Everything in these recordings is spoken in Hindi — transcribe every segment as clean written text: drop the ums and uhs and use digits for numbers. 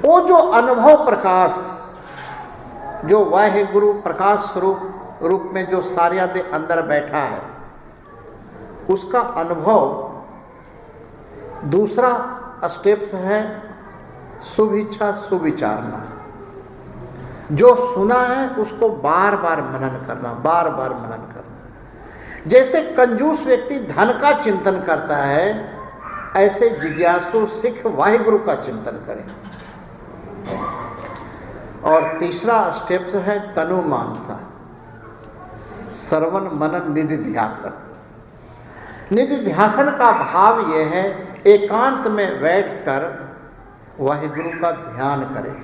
वो जो अनुभव प्रकाश, जो वाहिगुरु प्रकाश स्वरूप रूप में जो सारिया दे अंदर बैठा है, उसका अनुभव दूसरा स्टेप्स है शुभ इच्छा सुविचारना। जो सुना है उसको बार बार मनन करना, बार बार मनन करना। जैसे कंजूस व्यक्ति धन का चिंतन करता है, ऐसे जिज्ञासु सिख वाहिगुरु का चिंतन करें। और तीसरा स्टेप्स है तनु मानसा, श्रवण मनन निधि ध्यासन। निधि ध्यासन का भाव यह है एकांत में बैठकर वाहिगुरु का ध्यान करें।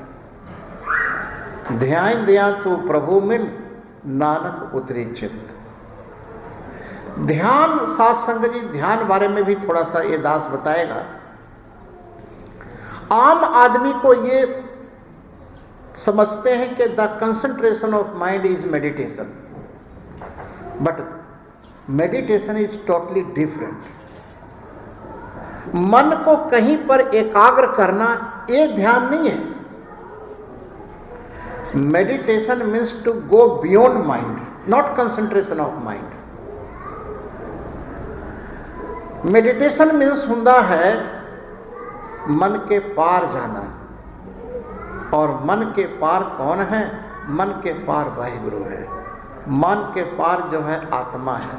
ध्यान दिया तो प्रभु मिल, नानक उतरी चित्त। ध्यान, साध संगत जी ध्यान बारे में भी थोड़ा सा ये दास बताएगा। आम आदमी को ये समझते हैं कि the concentration of mind is meditation, but meditation is totally different. मन को कहीं पर एकाग्र करना ये ध्यान नहीं है। Meditation means to go beyond mind, not concentration of mind. Meditation means हुंदा है मन के पार जाना। और मन के पार कौन है? मन के पार वाहिगुरु है। मन के पार जो है आत्मा है,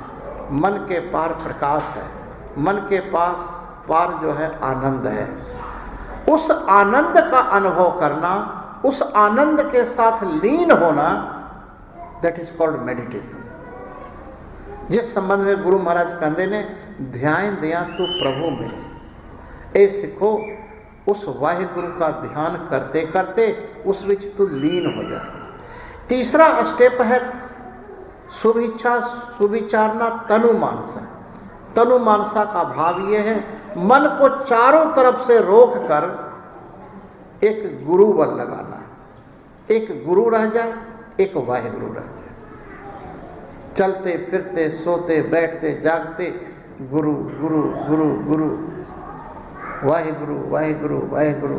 मन के पार प्रकाश है, मन के पार जो है आनंद है। उस आनंद का अनुभव करना, उस आनंद के साथ लीन होना, दैट इज कॉल्ड मेडिटेशन। जिस संबंध में गुरु महाराज कहते ने ध्यान दिया तो प्रभु मिले। ए सिखो, उस वाहिगुरु का ध्यान करते करते उस विच तू लीन हो जा। तीसरा स्टेप है शुभ इच्छा सुविचारना तनु मानसा। तनु मानसा का भाव ये है मन को चारों तरफ से रोक कर एक गुरु बल लगाना। एक गुरु रह जाए, एक वाहिगुरु रह जाए। चलते फिरते सोते बैठते जागते गुरु गुरु गुरु गुरु, वाहिगुरु वाहिगुरु वाहिगुरु।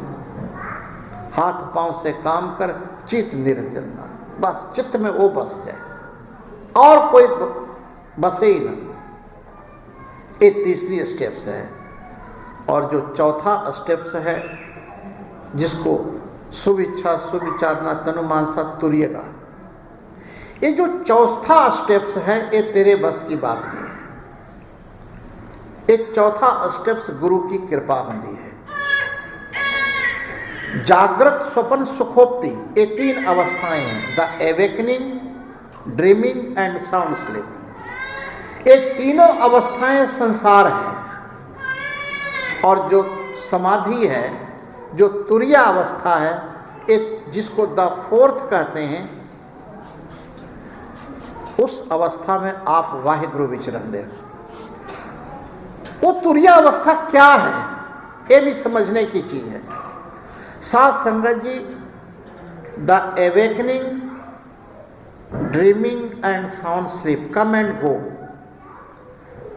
हाथ पांव से काम कर चित्त निरंजन मान, बस चित्त में वो बस जाए और कोई बसे ही ना। ये तीसरी स्टेप्स है। और जो चौथा स्टेप्स है जिसको शुभ इच्छा सुविचारना तनु मानसा तुरिएगा, ये जो चौथा स्टेप्स है ये तेरे बस की बात नहीं है। एक चौथा स्टेप्स गुरु की कृपा होती है। जागृत स्वप्न सुखोक्ति, ये तीन अवस्थाएं हैं, the awakening, dreaming and sound sleep. ये तीनों अवस्थाएं संसार हैं। और जो समाधि है, जो तुरिया अवस्था है, एक जिसको द फोर्थ कहते हैं, उस अवस्था में आप वाहिगुरु विचरण दे। वो तुरिया अवस्था क्या है ये भी समझने की चीज है। साध संगत जी, the awakening, dreaming and sound sleep, come and go.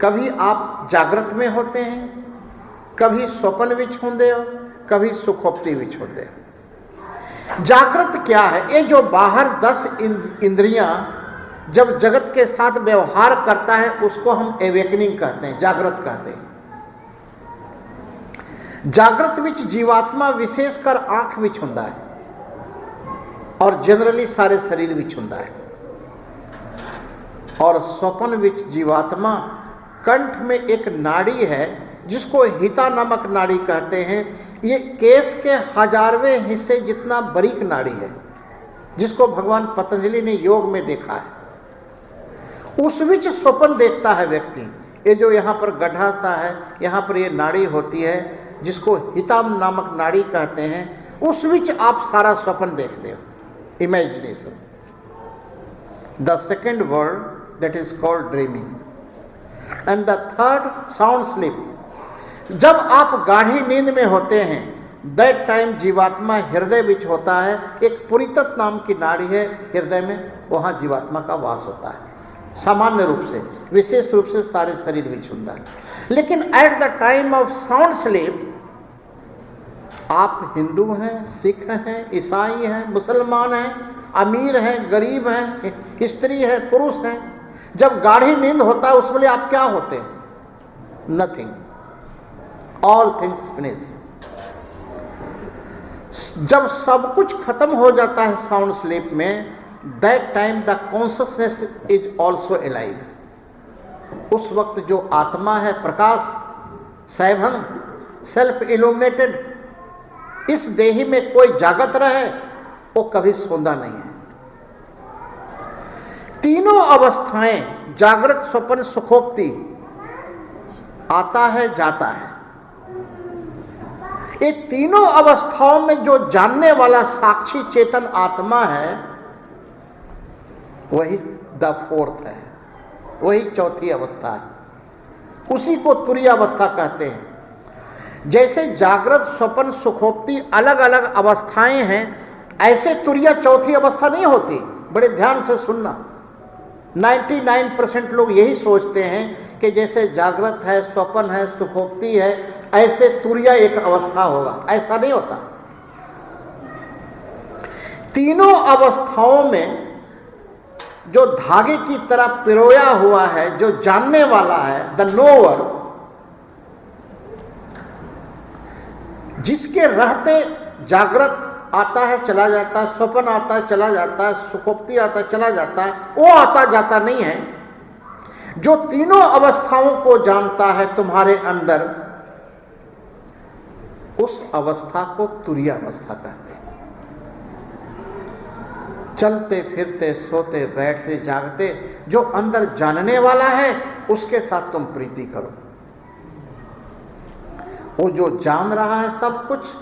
कभी आप जागृत में होते हैं, कभी स्वप्न विच होंदे हो, कभी सुखोप्ति विच होंदे हो। जागृत क्या है? ये जो बाहर 10 इंद्रियां जब जगत के साथ व्यवहार करता है उसको हम एवेकनिंग कहते हैं, जागृत कहते हैं। जागृत विच जीवात्मा विशेषकर आंख विच हुंदा है और जनरली सारे शरीर विच हुंदा है। और स्वप्न विच जीवात्मा कंठ में एक नाड़ी है जिसको हिता नामक नाड़ी कहते हैं। ये केस के 1000वें हिस्से जितना बारीक नाड़ी है, जिसको भगवान पतंजलि ने योग में देखा है। उस विच स्वप्न देखता है व्यक्ति। ये जो यहाँ पर गड्ढा सा है, यहाँ पर ये नाड़ी होती है जिसको हिता नामक नाड़ी कहते हैं, उस विच आप सारा स्वप्न देखते हो, imagination. The second word that is called dreaming and the third sound sleep. जब आप गाढ़ी नींद में होते हैं, दैट टाइम जीवात्मा हृदय विच होता है। एक पुरीतत नाम की नाड़ी है हृदय में, वहाँ जीवात्मा का वास होता है सामान्य रूप से, विशेष रूप से सारे शरीर विच होता है। लेकिन at the time of sound sleep आप हिंदू हैं, सिख हैं, ईसाई हैं, मुसलमान हैं, अमीर हैं, गरीब हैं, स्त्री है, पुरुष हैं, जब गाढ़ी नींद होता है उस वेले आप क्या होते हैं? Nothing, all things finish. जब सब कुछ खत्म हो जाता है साउंड स्लीप में, that time the consciousness is also alive. उस वक्त जो आत्मा है, प्रकाश, सैभंग, सेल्फ इल्यूमिनेटेड, इस देही में कोई जागत रहे, वो कभी सोंदा नहीं है। तीनों अवस्थाएं, जागृत, स्वप्न, सुखोक्ति, आता है जाता है। ये तीनों अवस्थाओं में जो जानने वाला साक्षी चेतन आत्मा है, वही द फोर्थ है, वही चौथी अवस्था है। उसी को तुरीय अवस्था कहते हैं। जैसे जागृत, स्वप्न, सुखोक्ति अलग अलग अवस्थाएं हैं, ऐसे तुरीय चौथी अवस्था नहीं होती। बड़े ध्यान से सुनना, 99% लोग यही सोचते हैं कि जैसे जागृत है, स्वप्न है, सुखोक्ति है, ऐसे तुरीय एक अवस्था होगा। ऐसा नहीं होता। तीनों अवस्थाओं में जो धागे की तरह पिरोया हुआ है, जो जानने वाला है, द नोवर, जिसके रहते जागृत आता है चला जाता है, स्वप्न आता है चला जाता है, सुखोक्ति आता है चला जाता है, वो आता जाता नहीं है। जो तीनों अवस्थाओं को जानता है तुम्हारे अंदर, उस अवस्था को तुरीय अवस्था कहते हैं। चलते फिरते, सोते बैठते, जागते, जो अंदर जानने वाला है उसके साथ तुम प्रीति करो। वो जो जान रहा है सब कुछ,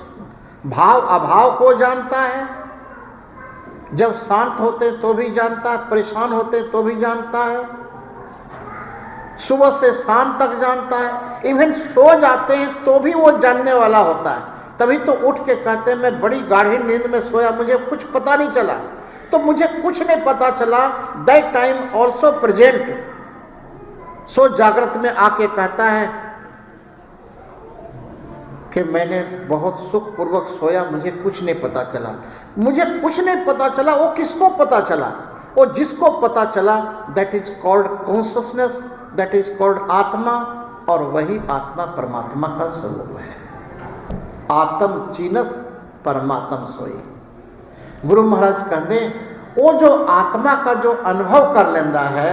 भाव अभाव को जानता है, जब शांत होते तो भी जानता है, परेशान होते तो भी जानता है, सुबह से शाम तक जानता है, इवन सो जाते हैं तो भी वो जानने वाला होता है। तभी तो उठ के कहते हैं मैं बड़ी गाढ़ी नींद में सोया, मुझे कुछ पता नहीं चला। तो मुझे कुछ नहीं पता चला, दैट टाइम ऑल्सो प्रेजेंट। सो जागृत में आके कहता है कि मैंने बहुत सुखपूर्वक सोया, मुझे कुछ नहीं पता चला। मुझे कुछ नहीं पता चला, वो किसको पता चला? वो जिसको पता चला, that is called consciousness, that is called आत्मा। और वही आत्मा परमात्मा का स्वरूप है। आत्म चीनस परमात्म सोई। गुरु महाराज कहते वो जो आत्मा का जो अनुभव कर लेंदा है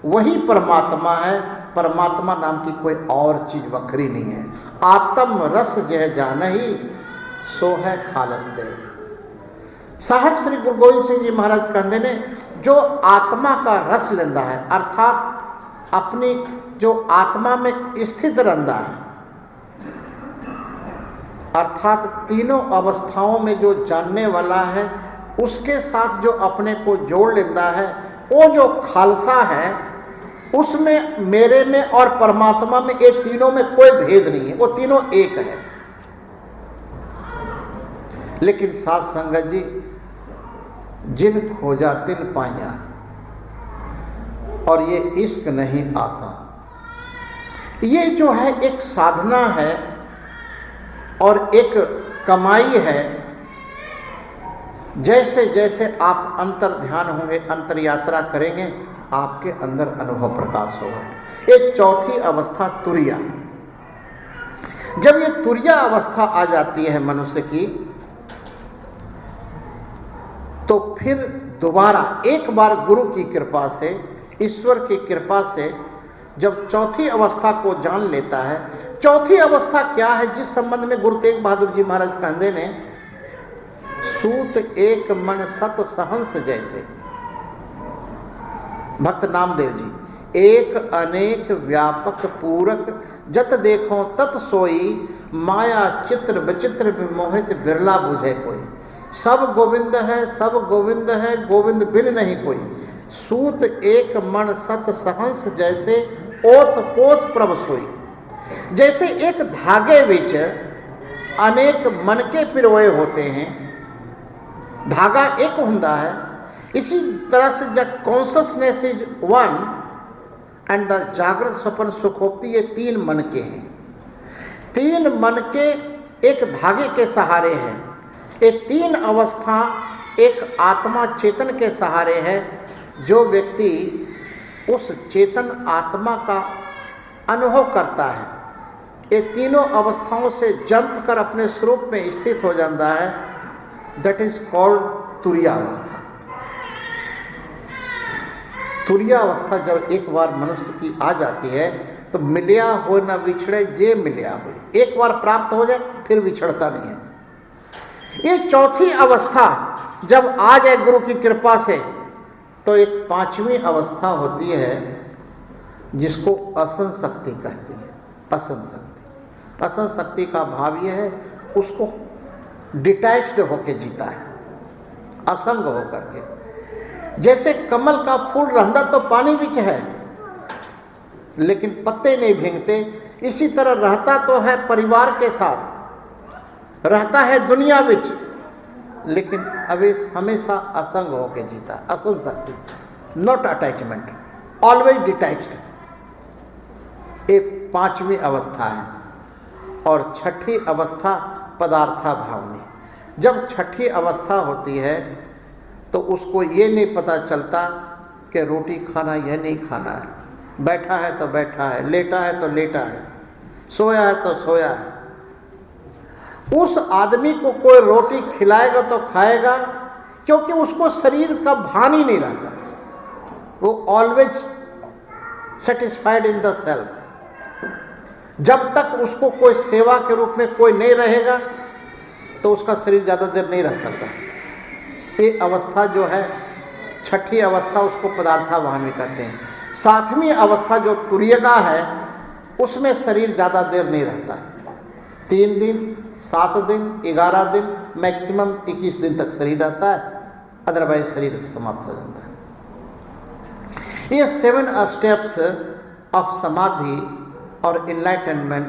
वही परमात्मा है। परमात्मा नाम की कोई और चीज वखरी नहीं है। आत्म रस जह जानही सो है खालस देव। साहब श्री गुरु गोविंद सिंह जी महाराज कहते ने जो आत्मा का रस लेंदा है, अर्थात अपनी जो आत्मा में स्थित रहता है, अर्थात तीनों अवस्थाओं में जो जानने वाला है, उसके साथ जो अपने को जोड़ लेता है, वो जो खालसा है, उसमें मेरे में और परमात्मा में, ये तीनों में कोई भेद नहीं है, वो तीनों एक है। लेकिन साथ संगत जी, जिन खोजा तिन पाया, और ये इश्क नहीं आसान। ये जो है एक साधना है और एक कमाई है। जैसे जैसे आप अंतर ध्यान होंगे, अंतर यात्रा करेंगे, आपके अंदर अनुभव प्रकाश होगा। एक चौथी अवस्था तुरिया। जब ये तुरिया अवस्था आ जाती है मनुष्य की, तो फिर दोबारा एक बार गुरु की कृपा से, ईश्वर की कृपा से जब चौथी अवस्था को जान लेता है। चौथी अवस्था क्या है, जिस संबंध में गुरु तेग बहादुर जी महाराज कहते ने, सूत एक मन सत सहंस जैसे। भक्त नामदेव जी, एक अनेक व्यापक पूरक जत देखो तत सोई, माया चित्र विचित्र विमोहित बिरला बुझे कोई। सब गोविंद है, सब गोविंद है, गोविंद बिन नहीं कोई। सूत एक मन सत सहंस जैसे, ओत पोत प्रभ सोई। जैसे एक धागे विच अनेक मनके पिरोए होते हैं, धागा एक हुंदा है। इसी तरह से जब consciousness is one and the जागृत स्वप्न सुखोक्ति, ये तीन मनके हैं। तीन मनके एक धागे के सहारे है। ये तीन अवस्था एक आत्मा चेतन के सहारे है। जो व्यक्ति उस चेतन आत्मा का अनुभव करता है, ये तीनों अवस्थाओं से जंप कर अपने स्वरूप में स्थित हो जाता है, दैट इज कॉल्ड तुरीय अवस्था। तुरीय अवस्था जब एक बार मनुष्य की आ जाती है तो मिलिया हो न विछड़े जे मिलिया हो, एक बार प्राप्त हो जाए फिर विछड़ता नहीं है। ये चौथी अवस्था जब आ जाए गुरु की कृपा से, तो एक पांचवी अवस्था होती है जिसको असन शक्ति कहती है। असन शक्ति, असन शक्ति का भाव यह है उसको डिटैच्ड होके जीता है, असंग होकर के। जैसे कमल का फूल रहता तो पानी बिच है लेकिन पत्ते नहीं भींगते, इसी तरह रहता तो है परिवार के साथ, रहता है दुनिया बिच, लेकिन हमेशा असंग होके जीता। असन शक्ति, नॉट अटैचमेंट, ऑलवेज डिटैच्ड। एक पांचवी अवस्था है। और छठी अवस्था पदार्था भावनी। जब छठी अवस्था होती है तो उसको ये नहीं पता चलता कि रोटी खाना यह नहीं खाना है, बैठा है तो बैठा है, लेटा है तो लेटा है, सोया है तो सोया है। उस आदमी को कोई रोटी खिलाएगा तो खाएगा, क्योंकि उसको शरीर का भान ही नहीं रहता। वो always satisfied in the self. जब तक उसको कोई सेवा के रूप में कोई नहीं रहेगा तो उसका शरीर ज़्यादा देर नहीं रह सकता। ये अवस्था जो है छठी अवस्था, उसको पदार्थाभावी कहते हैं। सातवीं अवस्था जो तुरीय का है उसमें शरीर ज़्यादा देर नहीं रहता, 3 दिन, 7 दिन, 11 दिन, मैक्सिमम 21 दिन तक शरीर रहता है, अदरवाइज शरीर समाप्त हो जाता है। ये 7 स्टेप्स ऑफ समाधि और इनलाइटनमेंट